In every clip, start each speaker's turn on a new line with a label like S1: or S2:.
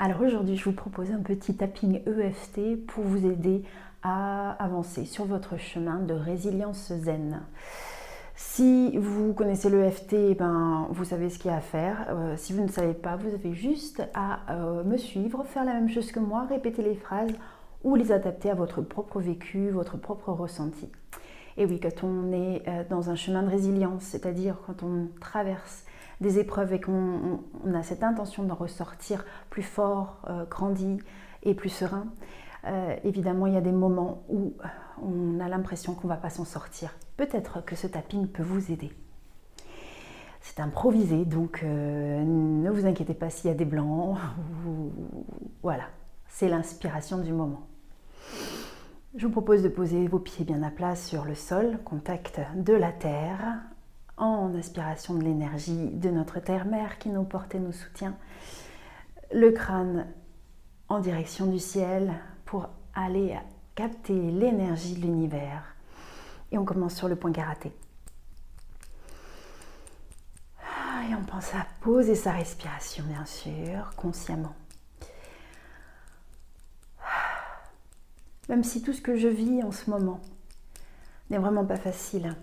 S1: Alors aujourd'hui, je vous propose un petit tapping EFT pour vous aider à avancer sur votre chemin de résilience zen. Si vous connaissez l'EFT, vous savez ce qu'il y a à faire. Si vous ne savez pas, vous avez juste à me suivre, faire la même chose que moi, répéter les phrases ou les adapter à votre propre vécu, votre propre ressenti. Et oui, quand on est dans un chemin de résilience, c'est-à-dire quand on traverse des épreuves et qu'on a cette intention d'en ressortir plus fort, grandi et plus serein, évidemment, il y a des moments où on a l'impression qu'on ne va pas s'en sortir. Peut-être que ce tapping peut vous aider. C'est improvisé, donc ne vous inquiétez pas s'il y a des blancs. Voilà, c'est l'inspiration du moment. Je vous propose de poser vos pieds bien à plat sur le sol, contact de la terre, en aspiration de l'énergie de notre terre-mère qui nous porte et nous soutient. Le crâne en direction du ciel pour aller capter l'énergie de l'univers. Et on commence sur le point karaté. Et on pense à poser sa respiration, bien sûr, consciemment. Même si tout ce que je vis en ce moment n'est vraiment pas facile.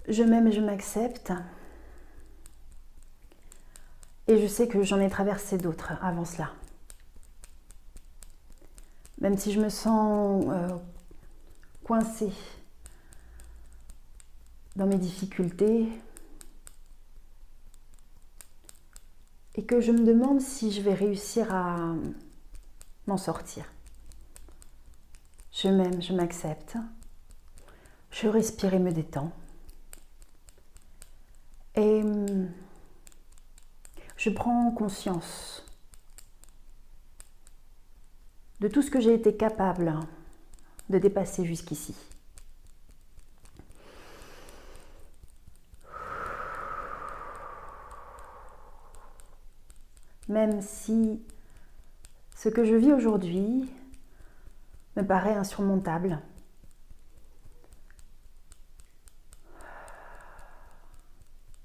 S1: Je m'aime et je m'accepte. Et je sais que j'en ai traversé d'autres avant cela. Même si je me sens coincée dans mes difficultés et que je me demande si je vais réussir à m'en sortir. Je m'aime, je m'accepte. Je respire et me détends. Et je prends conscience de tout ce que j'ai été capable de dépasser jusqu'ici. Même si ce que je vis aujourd'hui me paraît insurmontable,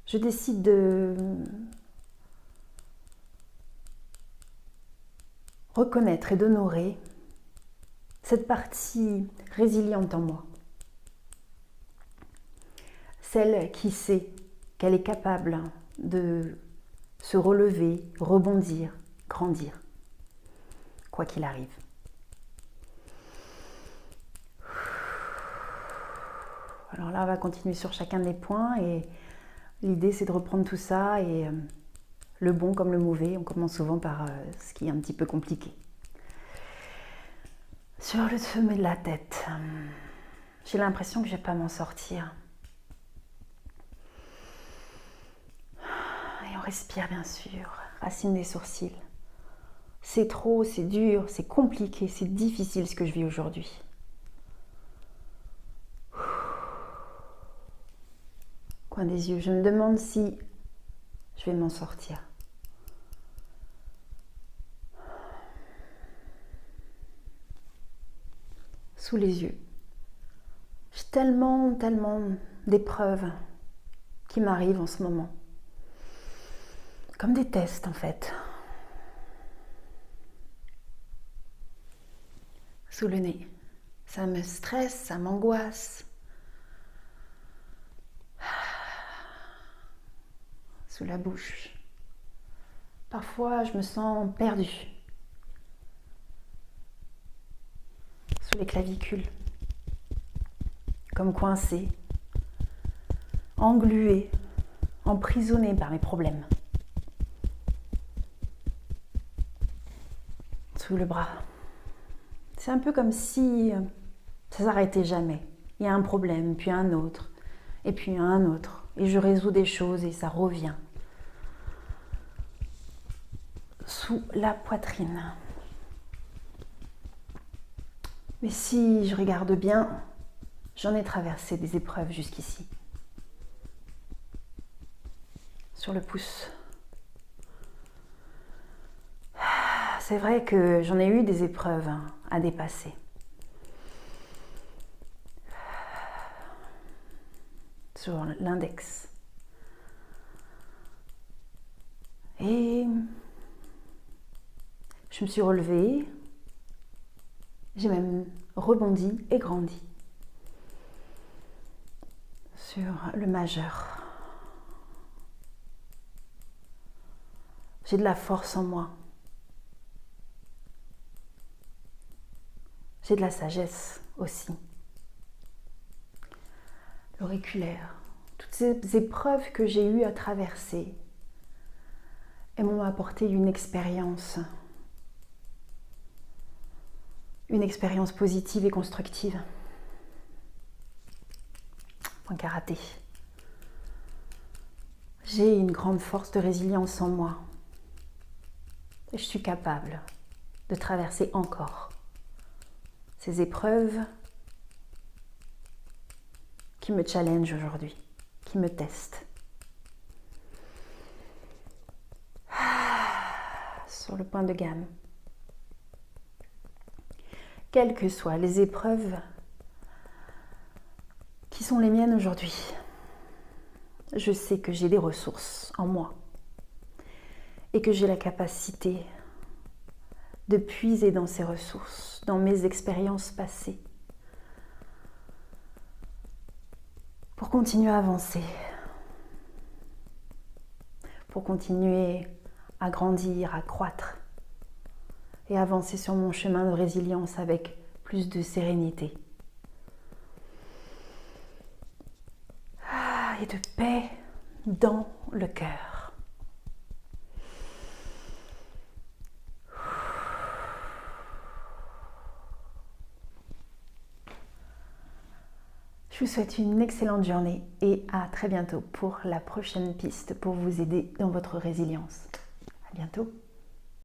S1: je décide de reconnaître et d'honorer cette partie résiliente en moi. Celle qui sait qu'elle est capable de se relever, rebondir, grandir, quoi qu'il arrive. Alors là, on va continuer sur chacun des points et l'idée c'est de reprendre tout ça et le bon comme le mauvais, on commence souvent par ce qui est un petit peu compliqué. Sur le sommet de la tête, j'ai l'impression que je ne vais pas m'en sortir. Et on respire bien sûr, racine des sourcils. C'est trop, c'est dur, c'est compliqué, c'est difficile ce que je vis aujourd'hui. Coin des yeux, je me demande si je vais m'en sortir. Sous les yeux. J'ai tellement d'épreuves qui m'arrivent en ce moment. Comme des tests en fait. Sous le nez. Ça me stresse, ça m'angoisse. Sous la bouche. Parfois, je me sens perdue. Sous les clavicules. Comme coincée. Engluée. Emprisonnée par mes problèmes. Sous le bras. C'est un peu comme si ça s'arrêtait jamais. Il y a un problème, puis un autre, et puis un autre. Et je résous des choses et ça revient. Sous la poitrine. Mais si je regarde bien, j'en ai traversé des épreuves jusqu'ici. Sur le pouce. C'est vrai que j'en ai eu des épreuves à dépasser. Sur l'index. Et Je me suis relevée, j'ai même rebondi et grandi sur le majeur. J'ai de la force en moi. J'ai de la sagesse aussi. L'auriculaire, toutes ces épreuves que j'ai eues à traverser, elles m'ont apporté une expérience positive et constructive. En karaté. J'ai une grande force de résilience en moi. Et je suis capable de traverser encore ces épreuves qui me challengent aujourd'hui, qui me testent. Sur le point de gamme. Quelles que soient les épreuves qui sont les miennes aujourd'hui, je sais que j'ai des ressources en moi et que j'ai la capacité de puiser dans ces ressources, dans mes expériences passées, pour continuer à avancer, pour continuer à grandir, à croître et avancer sur mon chemin de résilience avec plus de sérénité et de paix dans le cœur. Je vous souhaite une excellente journée et à très bientôt pour la prochaine piste pour vous aider dans votre résilience. À bientôt.